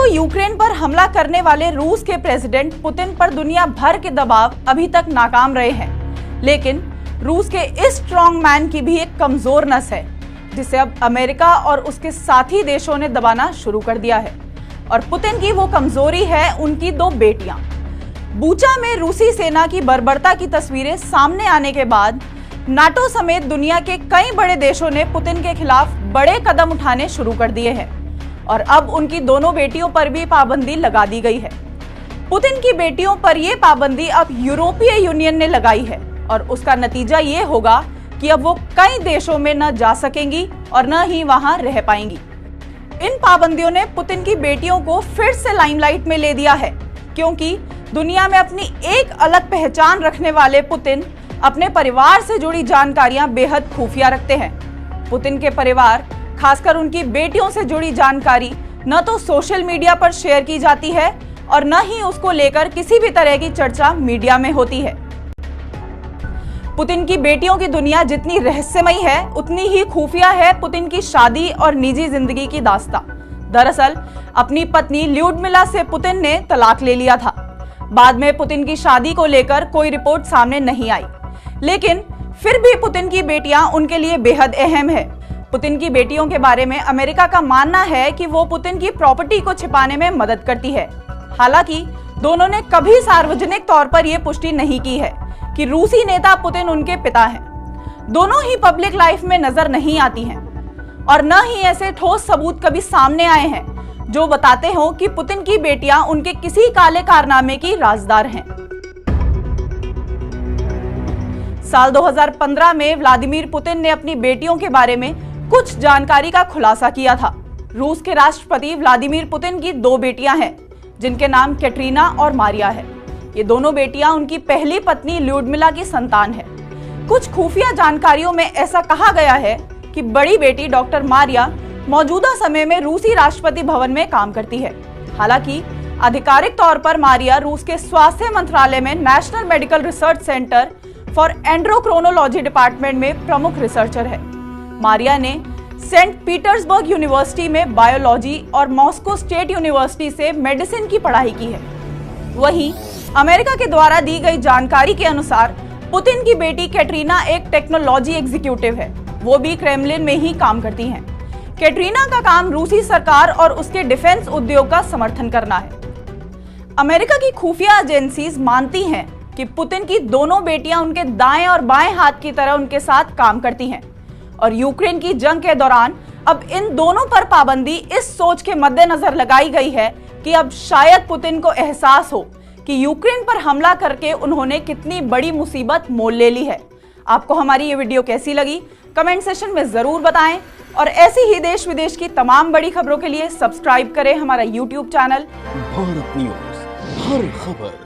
तो यूक्रेन पर हमला करने वाले रूस के प्रेसिडेंट पुतिन पर दुनिया भर के दबाव अभी तक नाकाम रहे हैं, लेकिन रूस के इस स्ट्रॉन्ग मैन की भी एक कमजोर नस है जिसे अब अमेरिका और उसके साथी देशों ने दबाना शुरू कर दिया है। और पुतिन की वो कमजोरी है उनकी दो बेटियां। बूचा में रूसी सेना की बर्बरता की तस्वीरें सामने आने के बाद नाटो समेत दुनिया के कई बड़े देशों ने पुतिन के खिलाफ बड़े कदम उठाने शुरू कर दिए हैं और अब उनकी दोनों बेटियों पर भी पाबंदी लगा दी गई है। पुतिन की बेटियों पर यह पाबंदी अब यूरोपीय यूनियन ने लगाई है और उसका नतीजा ये होगा कि अब वो कई देशों में न जा सकेंगी और न ही वहां रह पाएंगी। इन पाबंदियों ने पुतिन की बेटियों को फिर से लाइमलाइट में ले दिया है, क्योंकि दुनिया में अपनी एक अलग पहचान रखने वाले पुतिन अपने परिवार से जुड़ी जानकारियां बेहद खुफिया रखते हैं। पुतिन के परिवार, खासकर उनकी बेटियों से जुड़ी जानकारी न तो सोशल मीडिया पर शेयर की जाती है और न ही उसको लेकर किसी भी तरह की चर्चा मीडिया में होती है। पुतिन की बेटियों की दुनिया जितनी रहस्यमयी है उतनी ही खुफिया है पुतिन की शादी और निजी जिंदगी की दास्तां। दरअसल अपनी पत्नी ल्यूडमिला से पुतिन ने तलाक ले लिया था। बाद में पुतिन की शादी को लेकर कोई रिपोर्ट सामने नहीं आई, लेकिन फिर भी पुतिन की बेटियां उनके लिए बेहद अहम है। पुतिन की बेटियों के बारे में अमेरिका का मानना है कि वो पुतिन की प्रॉपर्टी को छिपाने में मदद करती है। हालांकि दोनों ने कभी सार्वजनिक तौर पर यह पुष्टि नहीं की है कि रूसी नेता पुतिन उनके पिता हैं। दोनों ही पब्लिक लाइफ में नजर नहीं आती हैं और न ही ऐसे ठोस सबूत कभी सामने आए हैं जो बताते हो कि पुतिन की बेटियां उनके किसी काले कारनामे की राजदार हैं। साल 2015 में व्लादिमीर पुतिन ने अपनी बेटियों के बारे में कुछ जानकारी का खुलासा किया था। रूस के राष्ट्रपति व्लादिमीर पुतिन की दो बेटियां हैं जिनके नाम कैटरीना और मारिया है। ये दोनों बेटियां उनकी पहली पत्नी ल्यूडमिला की संतान है। कुछ खुफिया जानकारियों में ऐसा कहा गया है कि बड़ी बेटी डॉक्टर मारिया मौजूदा समय में रूसी राष्ट्रपति भवन में काम करती है। हालांकि आधिकारिक तौर पर मारिया रूस के स्वास्थ्य मंत्रालय में national medical research centre for endocrinology department में प्रमुख रिसर्चर है। मारिया ने सेंट पीटर्सबर्ग यूनिवर्सिटी में बायोलॉजी और मॉस्को स्टेट यूनिवर्सिटी से मेडिसिन की पढ़ाई की है। वहीं अमेरिका के द्वारा दी गई जानकारी के अनुसार पुतिन की बेटी कैटरीना एक टेक्नोलॉजी एग्जीक्यूटिव है। वो भी क्रेमलिन में ही काम करती हैं। कैटरीना का काम रूसी सरकार और उसके डिफेंस उद्योग का समर्थन करना है। अमेरिका की खुफिया एजेंसीज मानती हैं कि पुतिन की दोनों बेटियां उनके दाएं और बाएं हाथ की तरह उनके साथ काम करती हैं और यूक्रेन की जंग के दौरान अब इन दोनों पर पाबंदी इस सोच के मद्देनजर लगाई गई है कि अब शायद पुतिन को एहसास हो कि यूक्रेन पर हमला करके उन्होंने कितनी बड़ी मुसीबत मोल ले ली है। आपको हमारी ये वीडियो कैसी लगी कमेंट सेशन में जरूर बताएं और ऐसी ही देश विदेश की तमाम बड़ी खबरों के लिए सब्सक्राइब करें हमारा YouTube चैनल भारत न्यूज़, हर खबर